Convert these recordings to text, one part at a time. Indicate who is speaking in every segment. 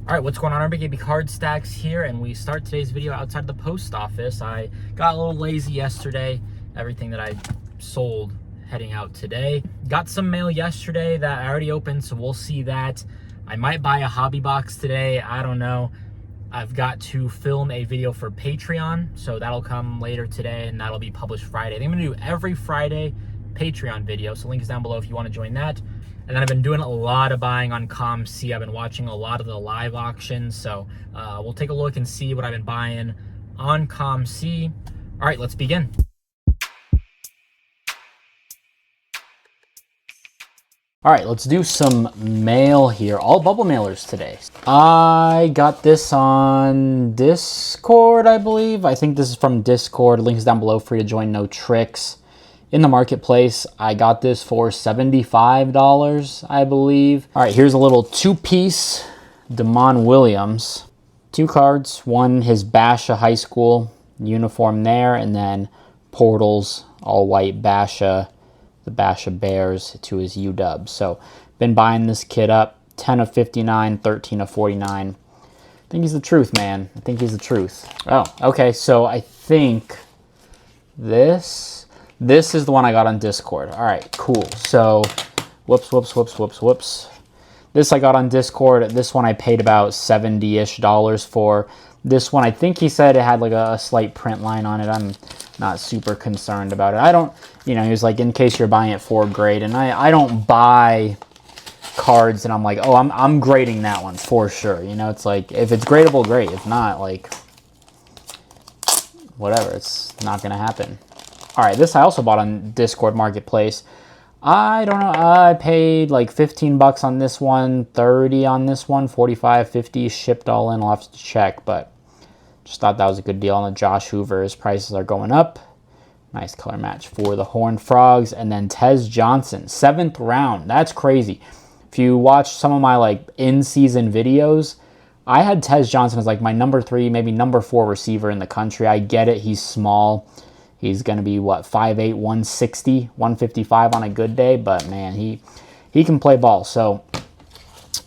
Speaker 1: All right, what's going on, RBKB Card Stacks here, and we start today's video outside the post office. I got a little lazy yesterday. Everything that I sold heading out today. Got some mail yesterday that I already opened, so we'll see that. I might buy a hobby box today. I don't know. I've got to film a video for Patreon, so that'll come later today, and that'll be published Friday. I think I'm going to do every Friday Patreon video, so link is down below if you want to join that. And then I've been doing a lot of buying on ComC. I've been watching a lot of the live auctions, so we'll take a look and see what I've been buying on ComC. All right, let's begin. All right, let's do some mail here. All bubble mailers today. I got this on Discord, I believe. I think this is from Discord. Link is down below, free to join, no tricks. In the marketplace, I got this for $75, I believe. All right, here's a little two-piece Damon Williams. 2 cards, one his Basha High School uniform there, and then Portals, all-white Basha, the Basha Bears to his UW. So, been buying this kid up, 10 of 59, 13 of 49. I think he's the truth, man. I think he's the truth. Oh, okay, so I think this is the one I got on Discord. All right, cool. So, whoops. This I got on Discord. This one I paid about $70-ish for. This one, I think he said it had like a slight print line on it. I'm not super concerned about it. I don't, he was like, in case you're buying it for grade. And I don't buy cards and I'm like, oh, I'm grading that one for sure. It's like, if it's gradable, great. If not, like, whatever. It's not going to happen. All right, this I also bought on Discord Marketplace. I don't know. I paid like 15 bucks on this one, 30 on this one, 45, 50 shipped all in. I'll have to check, but just thought that was a good deal on the Josh Hoover. His prices are going up. Nice color match for the Horned Frogs. And then Tez Johnson, 7th round. That's crazy. If you watch some of my like in-season videos, I had Tez Johnson as like my number 3, maybe number 4 receiver in the country. I get it. He's small. He's going to be, what, 5'8", 160, 155 on a good day. But, man, he can play ball. So,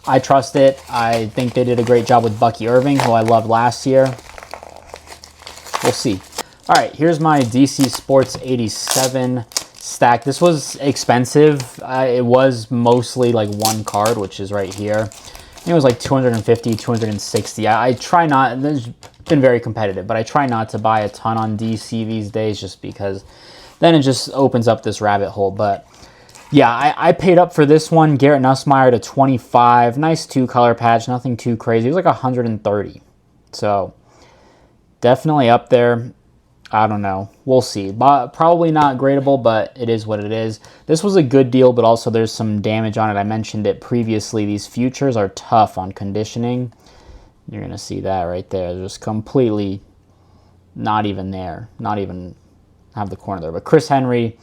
Speaker 1: I trust it. I think they did a great job with Bucky Irving, who I loved last year. We'll see. All right, here's my DC Sports 87 stack. This was expensive. It was mostly like one card, which is right here. It was like 250, 260. I try not... There's been very competitive, but I try not to buy a ton on DC these days just because then it just opens up this rabbit hole. But yeah, I paid up for this one. Garrett Nussmeier to 25. Nice 2-color patch, nothing too crazy. It was like 130. So definitely up there. I don't know. We'll see. But probably not gradable, but it is what it is. This was a good deal, but also there's some damage on it. I mentioned it previously. These futures are tough on conditioning. You're going to see that right there. They're just completely not even there. Not even have the corner there. But Chris Henry,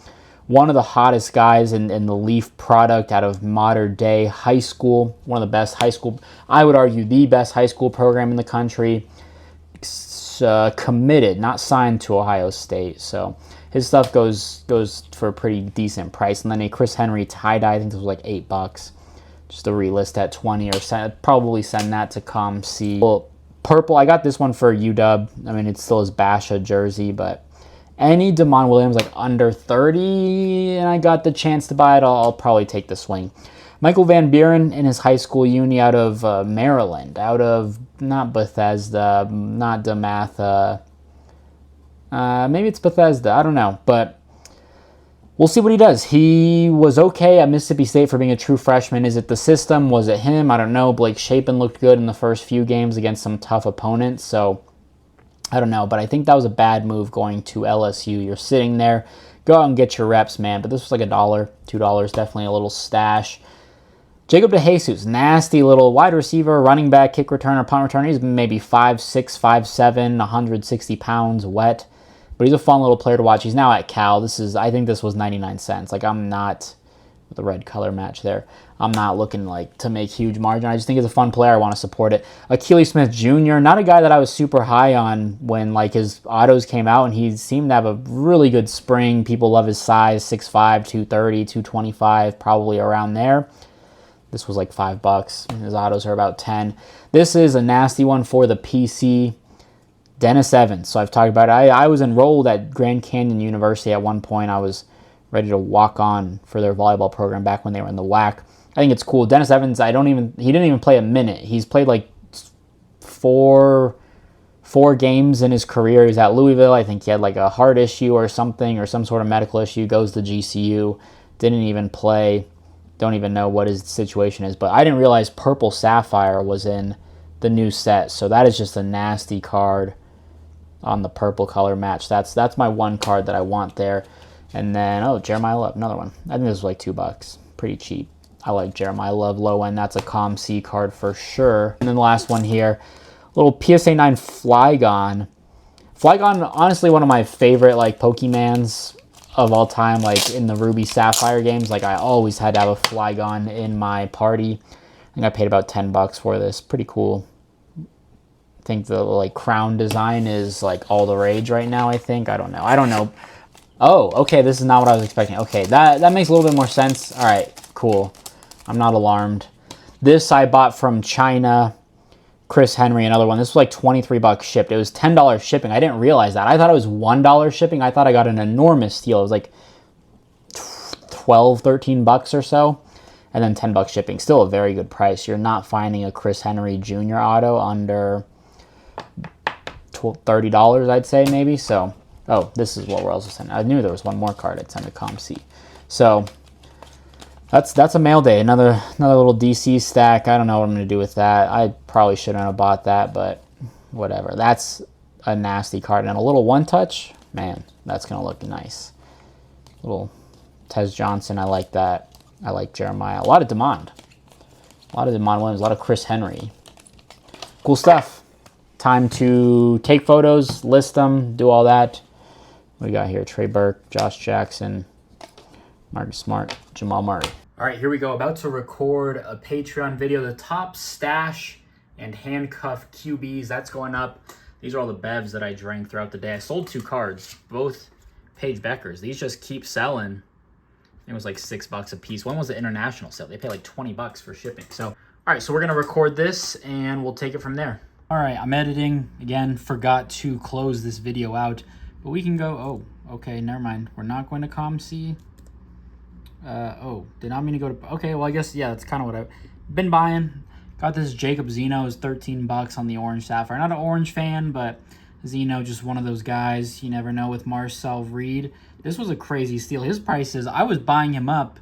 Speaker 1: one of the hottest guys in the Leaf product out of modern day high school. One of the best high school, I would argue the best high school program in the country. Committed, not signed to Ohio State. So his stuff goes for a pretty decent price. And then a Chris Henry tie-dye, I think this was like $8. Just to relist at 20 or probably send that to ComC. Well, purple, I got this one for UW. I mean, it's still his Basha jersey, but any Damon Williams like under 30 and I got the chance to buy it, I'll probably take the swing. Michael Van Buren in his high school uni out of Maryland, out of not Bethesda, not DeMatha. Maybe it's Bethesda, I don't know, but we'll see what he does. He was okay at Mississippi State for being a true freshman. Is it the system? Was it him? I don't know. Blake Shapen looked good in the first few games against some tough opponents. So, I don't know. But I think that was a bad move going to LSU. You're sitting there. Go out and get your reps, man. But this was like $1, $2. Definitely a little stash. Jacob DeJesus, nasty little wide receiver, running back, kick returner, punt returner. He's maybe 5'6", 5'7", 160 pounds, wet. But he's a fun little player to watch. He's now at Cal. I think this was 99 cents. Like, I'm not, with the red color match there, I'm not looking like to make huge margin. I just think he's a fun player. I want to support it. Achilles Smith Jr., not a guy that I was super high on when like his autos came out, and he seemed to have a really good spring. People love his size, 6'5", 230, 225, probably around there. This was like $5. His autos are about 10. This is a nasty one for the PC. Dennis Evans. So I've talked about it. I was enrolled at Grand Canyon University at one point. I was ready to walk on for their volleyball program back when they were in the WAC. I think it's cool. Dennis Evans, he didn't even play a minute. He's played like four games in his career. He was at Louisville. I think he had like a heart issue or something, or some sort of medical issue. Goes to GCU. Didn't even play. Don't even know what his situation is. But I didn't realize Purple Sapphire was in the new set. So that is just a nasty card on the purple color match. That's my one card that I want there. And then, Jeremiah Love, another one. I think this was like $2. Pretty cheap. I like Jeremiah Love low end. That's a COM-C card for sure. And then the last one here, little PSA 9 Flygon. Flygon, honestly, one of my favorite like Pokemans of all time, like in the Ruby Sapphire games. Like I always had to have a Flygon in my party. I think I paid about $10 for this. Pretty cool. I think the like crown design is like all the rage right now, I think. I don't know. Oh, okay, this is not what I was expecting. Okay, that makes a little bit more sense. All right, cool. I'm not alarmed. This I bought from China. Chris Henry, another one. This was like $23 shipped. It was $10 shipping. I didn't realize that. I thought it was $1 shipping. I thought I got an enormous steal. It was like 12, $13 or so. And then $10 shipping. Still a very good price. You're not finding a Chris Henry Jr. auto under $30, I'd say, maybe. So, this is what we're also sending. I knew there was one more card I'd send to COM-C. So, that's a mail day. Another little DC stack. I don't know what I'm going to do with that. I probably shouldn't have bought that, but whatever. That's a nasty card. And a little one-touch, man, that's going to look nice. Little Tez Johnson, I like that. I like Jeremiah. A lot of demand. A lot of Demond Williams. A lot of Chris Henry. Cool stuff. Time to take photos, list them, do all that. What do we got here? Trey Burke, Josh Jackson, Marcus Smart, Jamal Murray. All right, here we go. About to record a Patreon video. The top stash and handcuff QBs, that's going up. These are all the bevs that I drank throughout the day. I sold 2 cards, both Paige Beckers. These just keep selling. It was like $6 a piece. One was the international sale. They pay like $20 for shipping. So, all right, so we're going to record this and we'll take it from there. All right, I'm editing. Again, forgot to close this video out, but we can go. Oh, okay, never mind. We're not going to COM-C. Did not mean to go to. Okay, well, I guess, yeah, that's kind of what I've been buying. Got this Jacob Zeno, is $13 on the Orange Sapphire. Not an Orange fan, but Zeno, just one of those guys. You never know with Marcel Reed. This was a crazy steal. His prices, I was buying him up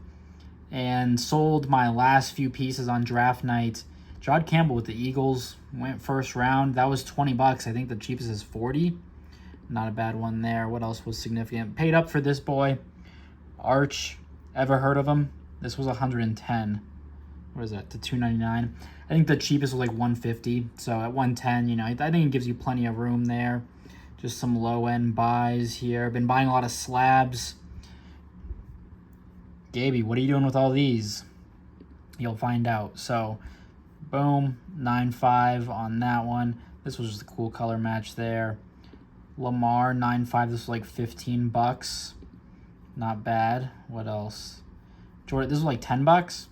Speaker 1: and sold my last few pieces on draft night. Jod Campbell with the Eagles went first round. That was $20. I think the cheapest is $40. Not a bad one there. What else was significant? Paid up for this boy. Arch. Ever heard of him? This was $110. What is that? To $299. I think the cheapest was like $150. So at $110, you know, I think it gives you plenty of room there. Just some low-end buys here. Been buying a lot of slabs. Gaby, what are you doing with all these? You'll find out. So, boom, 9.5 on that one. This was just a cool color match there. Lamar, 9.5. This was like $15. Not bad. What else? Jordan, this was like $10.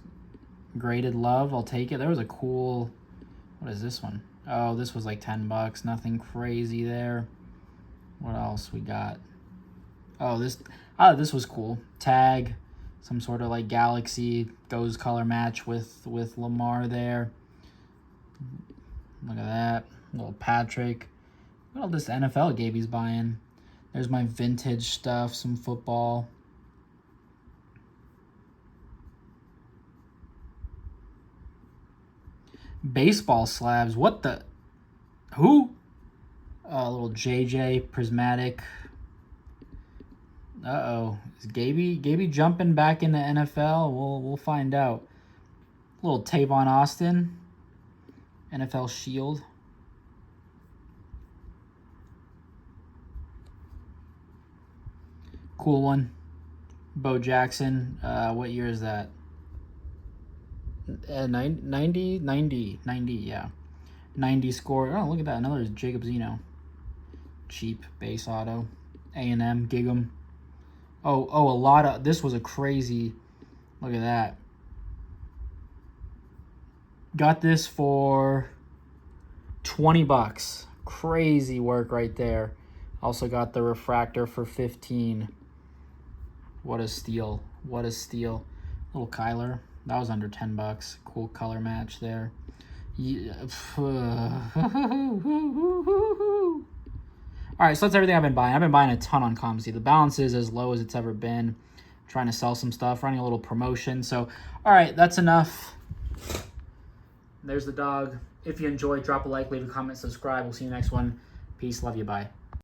Speaker 1: Graded Love, I'll take it. There was a cool, what is this one? Oh, this was like $10. Nothing crazy there. What else we got? Oh, this was cool. Tag, some sort of like Galaxy goes color match with Lamar there. Look at that. Little Patrick. Look at all this NFL Gaby's buying. There's my vintage stuff, some football. Baseball slabs. What the? Who? A little JJ Prismatic. Uh-oh. Is Gaby jumping back into NFL? We'll find out. A little Tavon Austin. NFL Shield. Cool one. Bo Jackson. What year is that? 90, yeah. 90 score. Oh, look at that. Another is Jacob Zeno. Cheap base auto. A&M, Gig'em. Oh, a lot of, this was a crazy, look at that. Got this for 20 bucks. Crazy work right there. Also got the refractor for 15. What a steal. What a steal. Little Kyler. That was under 10 bucks. Cool color match there. Yeah. All right, so that's everything I've been buying. I've been buying a ton on ComC. The balance is as low as it's ever been. I'm trying to sell some stuff, running a little promotion. So, all right, that's enough. There's the dog. If you enjoyed, drop a like, leave a comment, subscribe. We'll see you next one. Peace. Love you. Bye.